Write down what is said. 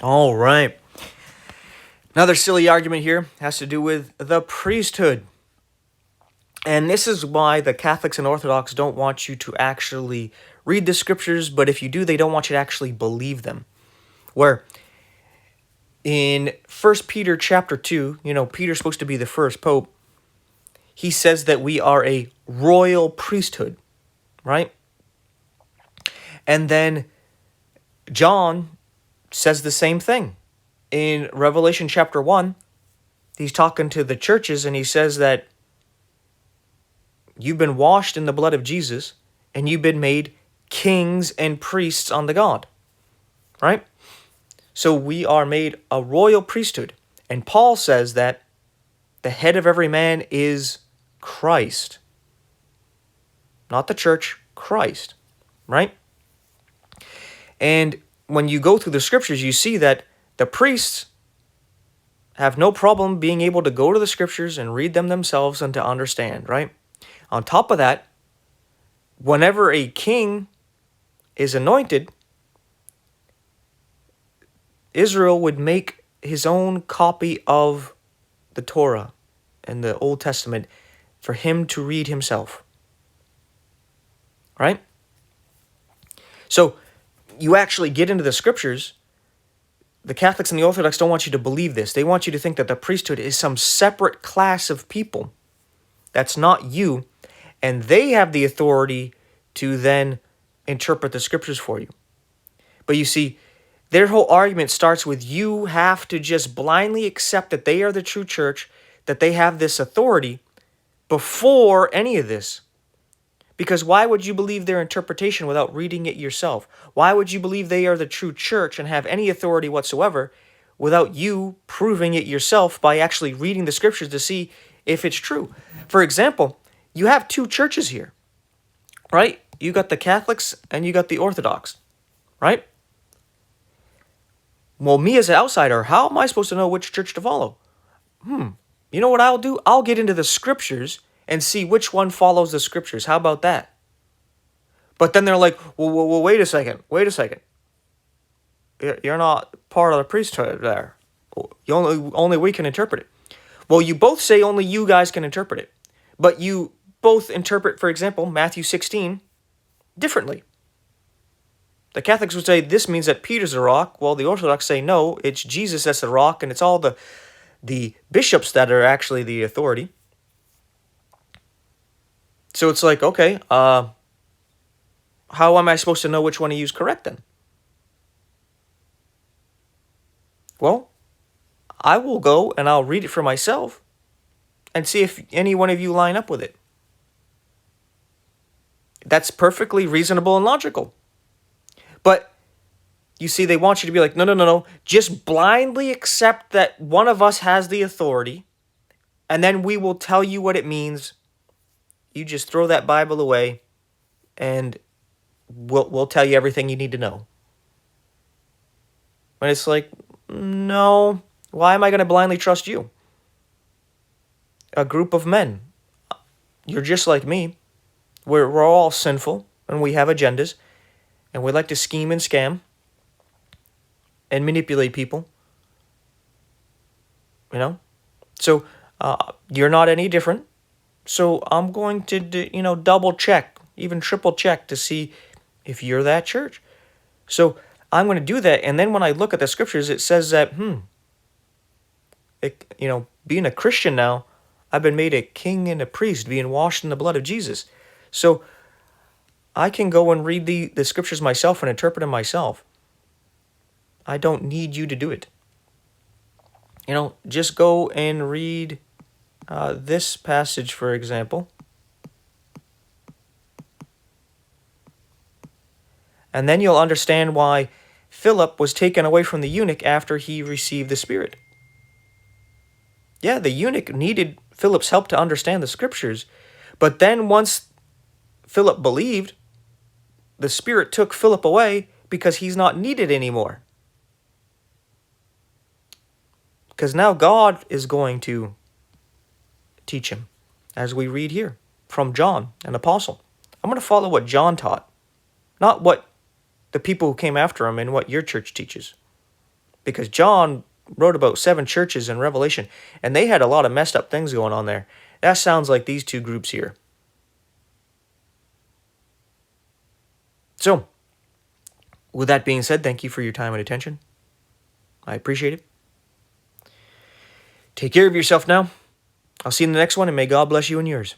All right. Another silly argument here has to do with the priesthood. And this is why the Catholics and Orthodox don't want you to actually read the scriptures, but if you do, they don't want you to actually believe them. Where in 1 Peter chapter 2, Peter's supposed to be the first pope, he says that we are a royal priesthood, right? And then John says the same thing. In Revelation chapter 1, he's talking to the churches and he says that you've been washed in the blood of Jesus and you've been made kings and priests unto God, right? So we are made a royal priesthood. And Paul says that the head of every man is Christ. Not the church, Christ, right? And when you go through the scriptures, you see that the priests have no problem being able to go to the scriptures and read them themselves and to understand, right? On top of that, whenever a king is anointed, Israel would make his own copy of the Torah and the Old Testament for him to read himself, right? So you actually get into the scriptures. The Catholics and the Orthodox don't want you to believe this. They want you to think that the priesthood is some separate class of people. That's not you. And they have the authority to then interpret the scriptures for you. But you see, their whole argument starts with you have to just blindly accept that they are the true church, that they have this authority before any of this. Because why would you believe their interpretation without reading it yourself? Why would you believe they are the true church and have any authority whatsoever without you proving it yourself by actually reading the scriptures to see if it's true? For example, you have two churches here, right? You got the Catholics and you got the Orthodox, right? Well, me as an outsider, how am I supposed to know which church to follow? You know what I'll do? I'll get into the scriptures and see which one follows the scriptures. How about that? But then they're like, well, wait a second. You're not part of the priesthood there. Only we can interpret it. Well, you both say only you guys can interpret it. But you both interpret, for example, Matthew 16 differently. The Catholics would say this means that Peter's the rock, while the Orthodox say no, it's Jesus that's the rock, and it's all the bishops that are actually the authority. So it's like, okay, how am I supposed to know which one to use correct then? Well, I will go and I'll read it for myself and see if any one of you line up with it. That's perfectly reasonable and logical. But you see, they want you to be like, no. Just blindly accept that one of us has the authority, and then we will tell you what it means. You just throw that Bible away, and we'll tell you everything you need to know. And it's like, no, why am I going to blindly trust you? A group of men. You're just like me. We're all sinful, and we have agendas, and we like to scheme and scam and manipulate people. So you're not any different. So I'm going to, double check, even triple check to see if you're that church. So I'm going to do that. And then when I look at the scriptures, it says that, being a Christian now, I've been made a king and a priest, being washed in the blood of Jesus. So I can go and read the scriptures myself and interpret them myself. I don't need you to do it. Just go and read this passage, for example. And then you'll understand why Philip was taken away from the eunuch after he received the Spirit. Yeah, the eunuch needed Philip's help to understand the scriptures. But then once Philip believed, the Spirit took Philip away because he's not needed anymore. Because now God is going to teach him, as we read here from John, an apostle. I'm going to follow what John taught, not what the people who came after him and what your church teaches. because John wrote about 7 churches in Revelation, and they had a lot of messed up things going on there. That sounds like these 2 groups here. So, with that being said, thank you for your time and attention. I appreciate it. Take care of yourself now. I'll see you in the next one, and may God bless you and yours.